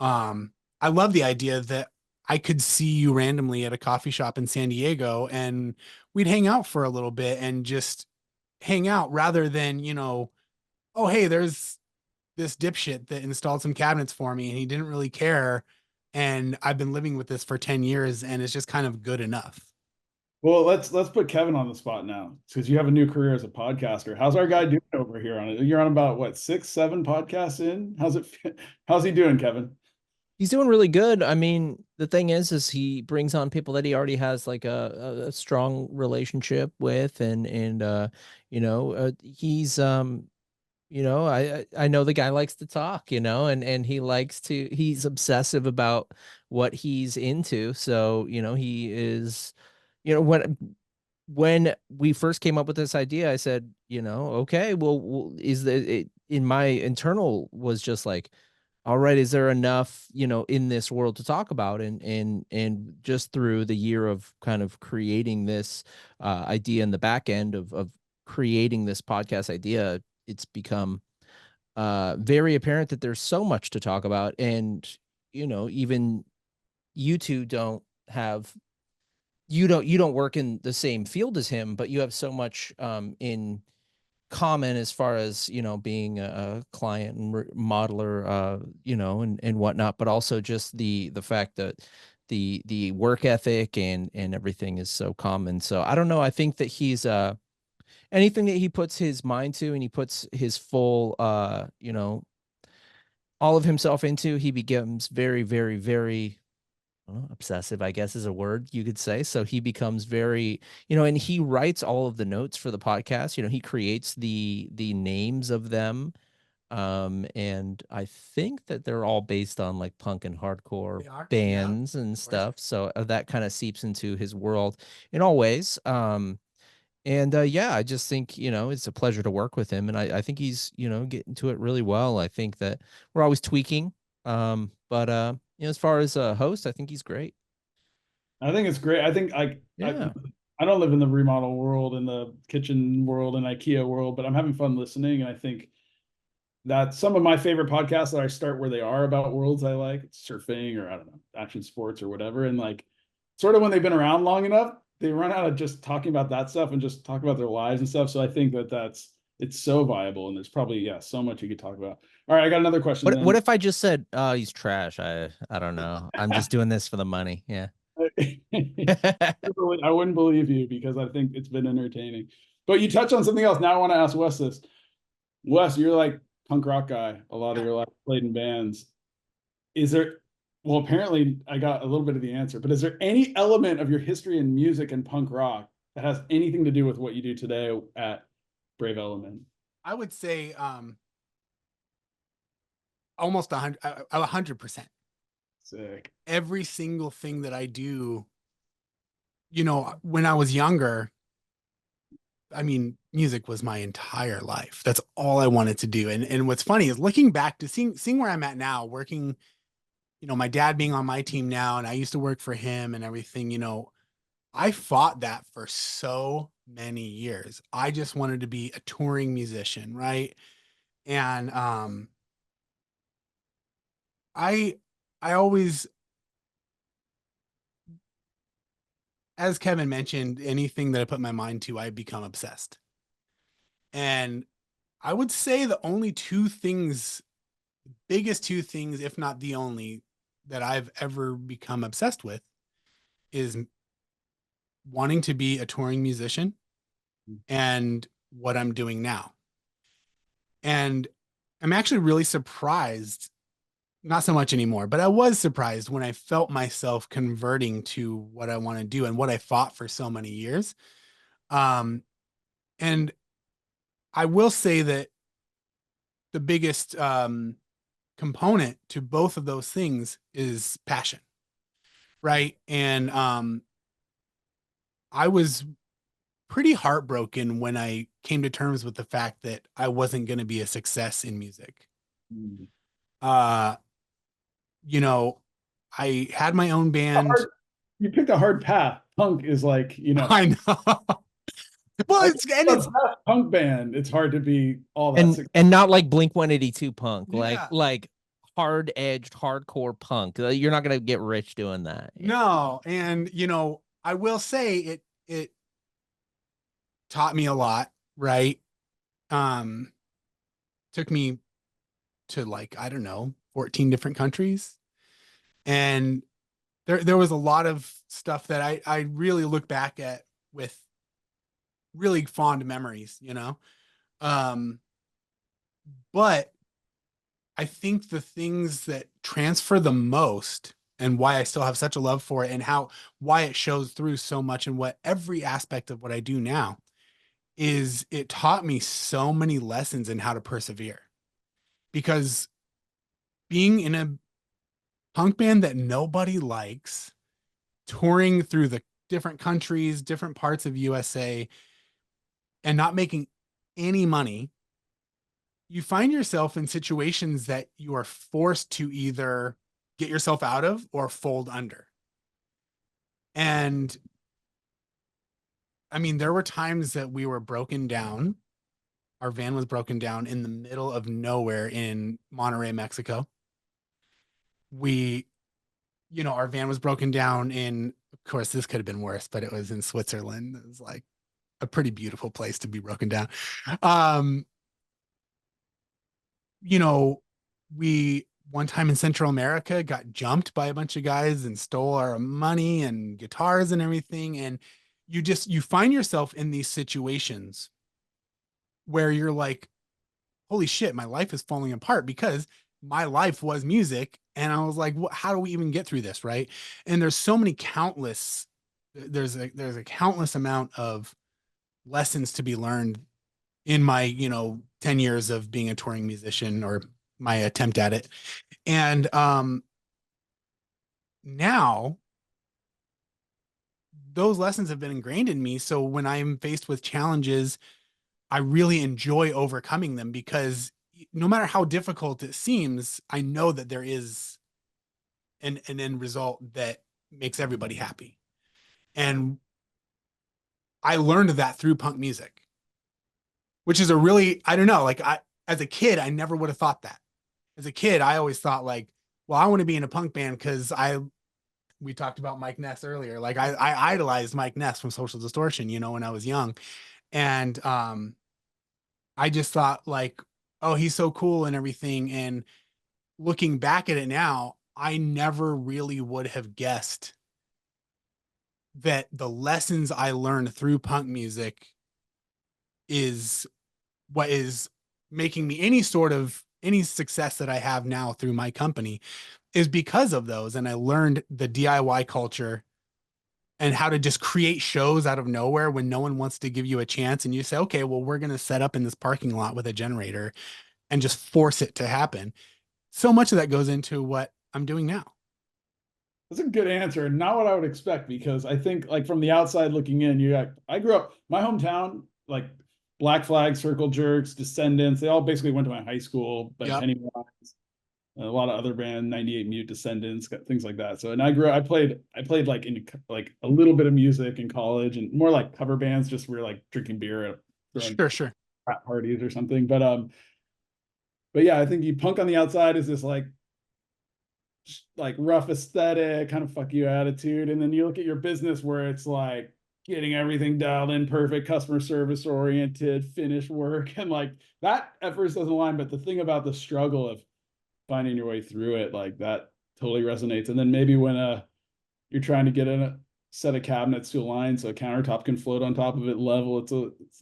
I love the idea that I could see you randomly at a coffee shop in San Diego and we'd hang out for a little bit and just hang out rather than, oh, hey, there's this dipshit that installed some cabinets for me and he didn't really care. And I've been living with this for 10 years and it's just kind of good enough. Well, let's put Kevin on the spot now because you have a new career as a podcaster. How's our guy doing over here on it? You're on about what, 6, 7 podcasts in? How's he doing, Kevin? He's doing really good. I mean, the thing is he brings on people that he already has like a strong relationship with, and he's I know the guy likes to talk, and he's obsessive about what he's into. So, he is, when we first came up with this idea, I said, okay, well, in my internal was just like, all right, is there enough, in this world to talk about? And just through the year of kind of creating this idea in the back end of creating this podcast idea, it's become very apparent that there's so much to talk about. And, even you two have you don't work in the same field as him, but you have so much in common as far as, being a client and modeler, and whatnot, but also just the fact that the work ethic and everything is so common. So I don't know. I think that he's anything that he puts his mind to and he puts his full all of himself into, he becomes very, very, very obsessive, I guess is a word you could say. So he becomes very, and he writes all of the notes for the podcast. He creates the names of them And I think that they're all based on like punk and hardcore bands and stuff. So that kind of seeps into his world in all ways. And yeah, I just think, it's a pleasure to work with him. And I think he's, getting to it really well. I think that we're always tweaking. But as far as a host, I think he's great. I think it's great. I think I don't live in the remodel world, in the kitchen world, and IKEA world, but I'm having fun listening. And I think that some of my favorite podcasts that I start where they are about worlds I like, surfing or I don't know, action sports or whatever. And like sort of when they've been around long enough, they run out of just talking about that stuff and just talk about their lives and stuff. So I think that it's so viable, and there's probably so much you could talk about. All right, I got another question. What if I just said, "Oh, he's trash"? I don't know. I'm just doing this for the money. Yeah. I wouldn't believe you, because I think it's been entertaining. But you touch on something else. Now I want to ask Wes this. Wes, you're like punk rock guy. A lot of your life played in bands. Well, apparently I got a little bit of the answer, but is there any element of your history in music and punk rock that has anything to do with what you do today at Brave Element? I would say almost 100%. Sick. Every single thing that I do, when I was younger, I mean, music was my entire life. That's all I wanted to do. And what's funny is looking back to seeing where I'm at now, working, my dad being on my team now, and I used to work for him and everything, I fought that for so many years. I just wanted to be a touring musician, right? And I always, as Kevin mentioned, anything that I put my mind to, I become obsessed. And I would say the only biggest two things, if not the only, that I've ever become obsessed with is wanting to be a touring musician and what I'm doing now. And I'm actually really surprised, not so much anymore, but I was surprised when I felt myself converting to what I want to do and what I fought for so many years. And I will say that the biggest component to both of those things is passion, right? And I was pretty heartbroken when I came to terms with the fact that I wasn't going to be a success in music. I had my own band. You picked a hard path. Punk is like, I know. Well, it's punk band. It's hard to be all that, and not like Blink-182 punk, like hard edged hardcore punk. You're not gonna get rich doing that. No, and I will say it taught me a lot, right? Took me to I don't know, 14 different countries, and there was a lot of stuff that I really look back at with really fond memories, but I think the things that transfer the most and why I still have such a love for it and why it shows through so much in every aspect of what I do now is it taught me so many lessons in how to persevere. Because being in a punk band that nobody likes, touring through the different countries, different parts of USA, and not making any money, you find yourself in situations that you are forced to either get yourself out of or fold under. And I mean, there were times that we were broken down. Our van was broken down in the middle of nowhere in Monterrey, Mexico. Our van was broken down of course, this could have been worse, but it was in Switzerland. It was like a pretty beautiful place to be broken down. We one time in Central America got jumped by a bunch of guys and stole our money and guitars and everything. And you find yourself in these situations where you're like, holy shit, my life is falling apart because my life was music. And I was like, how do we even get through this? Right. And there's a countless amount of lessons to be learned in my, 10 years of being a touring musician, or my attempt at it. And now those lessons have been ingrained in me. So when I'm faced with challenges, I really enjoy overcoming them, because no matter how difficult it seems, I know that there is an end result that makes everybody happy. And I learned that through punk music, which is a really, I don't know, like as a kid, I never would have thought that. As a kid, I always thought like, well, I want to be in a punk band because we talked about Mike Ness earlier. Like I idolized Mike Ness from Social Distortion, when I was young. And I just thought like, oh, he's so cool and everything. And looking back at it now, I never really would have guessed that the lessons I learned through punk music is what is making me any success that I have now through my company, is because of those. And I learned the DIY culture and how to just create shows out of nowhere when no one wants to give you a chance. And you say, okay, well, we're going to set up in this parking lot with a generator and just force it to happen. So much of that goes into what I'm doing now. That's a good answer, and not what I would expect, because I think, like, from the outside looking in, I grew up, my hometown, like Black Flag, Circle Jerks, Descendants, they all basically went to my high school, but Yep. Pennywise, a lot of other band, 98 Mute, Descendants, things like that. So, and I played like in like a little bit of music in college, and more like cover bands, just we were like drinking beer at throwing Sure. frat parties or something. But yeah, I think you punk on the outside is this like rough aesthetic, kind of fuck you attitude. And then you look at your business where it's like getting everything dialed in perfect, customer service oriented, finished work. And like that at first doesn't align. But the thing about the struggle of finding your way through it, like that totally resonates. And then maybe when you're trying to get in a set of cabinets to align so a countertop can float on top of it level, it's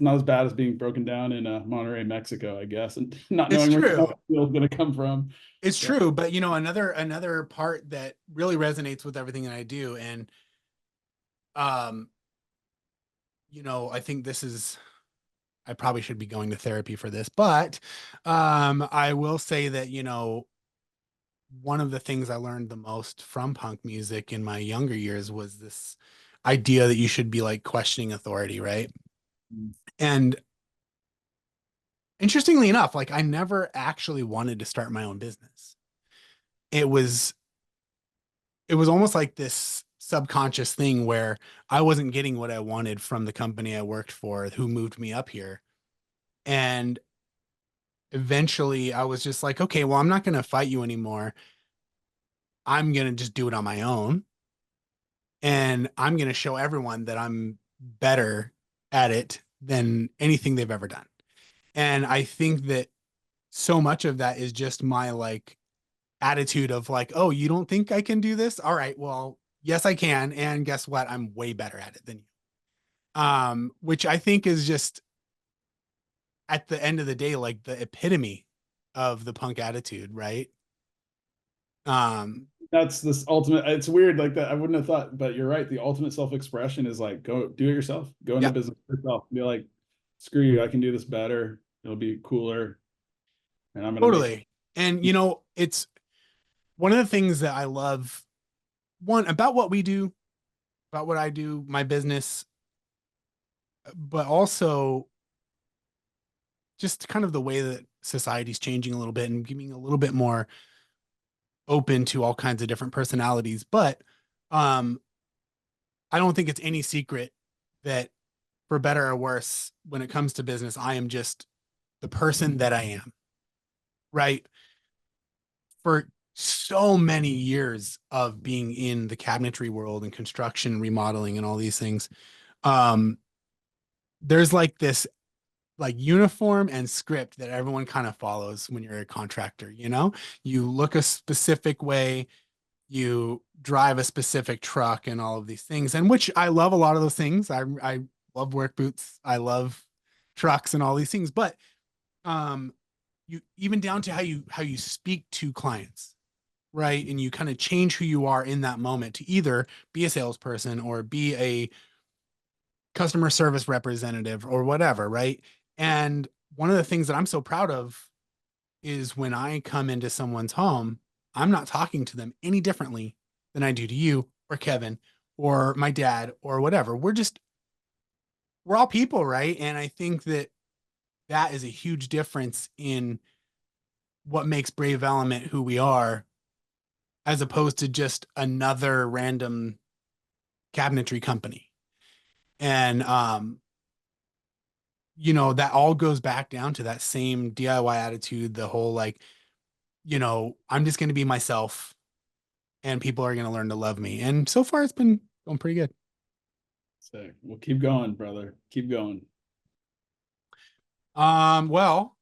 not as bad as being broken down in Monterrey, Mexico, I guess, and not It's knowing where true. the steel is going to come from. It's true, but another part that really resonates with everything that I do, and I think I probably should be going to therapy for this, but I will say that, one of the things I learned the most from punk music in my younger years was this idea that you should be like questioning authority, right? Mm. And interestingly enough, like I never actually wanted to start my own business. It was almost like this subconscious thing where I wasn't getting what I wanted from the company I worked for, who moved me up here. And eventually I was just like, okay, well, I'm not going to fight you anymore. I'm going to just do it on my own. And I'm going to show everyone that I'm better at it than anything they've ever done. And I think that so much of that is just my like attitude of like, oh, you don't think I can do this? All right, well, yes, I can. And guess what? I'm way better at it than you. Which I think is just at the end of the day, like the epitome of the punk attitude, right? That's this ultimate, it's weird like that. I wouldn't have thought, but you're right. The ultimate self-expression is like, go do it yourself, go into business yourself, be like, screw you, I can do this better, it'll be cooler, and I'm gonna totally. And it's one of the things that I love, one, about what we do, about what I do, my business, but also just kind of the way that society's changing a little bit and giving a little bit more open to all kinds of different personalities. But I don't think it's any secret that, for better or worse, when it comes to business, I am just the person that I am, right? For so many years of being in the cabinetry world and construction, remodeling, and all these things, um, there's like this like uniform and script that everyone kind of follows when you're a contractor. You look a specific way, you drive a specific truck, and all of these things, and which I love a lot of those things. I love work boots, I love trucks and all these things, but you even down to how you speak to clients, right? And you kind of change who you are in that moment to either be a salesperson or be a customer service representative or whatever, right? And one of the things that I'm so proud of is when I come into someone's home, I'm not talking to them any differently than I do to you or Kevin or my dad or whatever. We're all people, right? And I think that that is a huge difference in what makes Brave Element who we are, as opposed to just another random cabinetry company. And, that all goes back down to that same DIY attitude, the whole like, I'm just going to be myself and people are going to learn to love me. And so far it's been going pretty good. So we'll keep going, brother. Keep going. Well,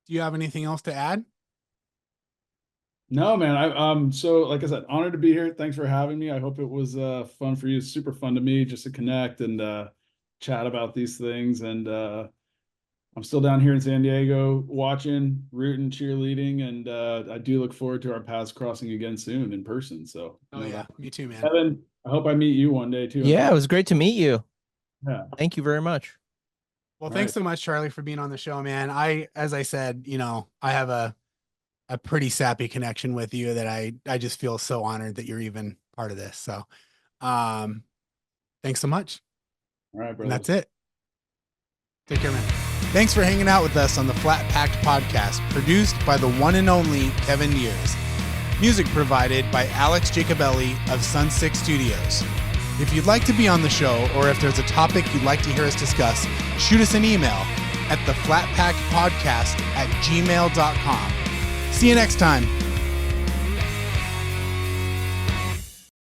do you have anything else to add? No, man. So like I said, honored to be here. Thanks for having me. I hope it was fun for you. Super fun to me just to connect and chat about these things. And I'm still down here in San Diego watching, rooting, cheerleading, and I do look forward to our paths crossing again soon in person. So Me too, man. Kevin, I hope I meet you one day too. Yeah, it was great to meet you. Yeah. Thank you very much. Well, thanks so much, Charlie, for being on the show, man. As I said, I have a pretty sappy connection with you that I just feel so honored that you're even part of this. So, thanks so much. All right, brother. And that's it. Take care, man. Thanks for hanging out with us on the Flatpacked podcast, produced by the one and only Kevin Years. Music provided by Alex Jacobelli of Sun 6 Studios. If you'd like to be on the show, or if there's a topic you'd like to hear us discuss, shoot us an email at theflatpackedpodcast@gmail.com. See you next time.